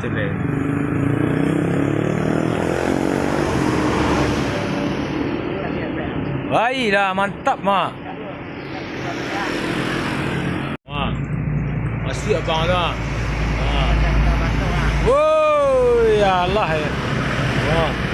betul lah. Baiklah, mantap mak. Ha. Masih abang tu. Ha. Woi, ya Allah ya. Ha.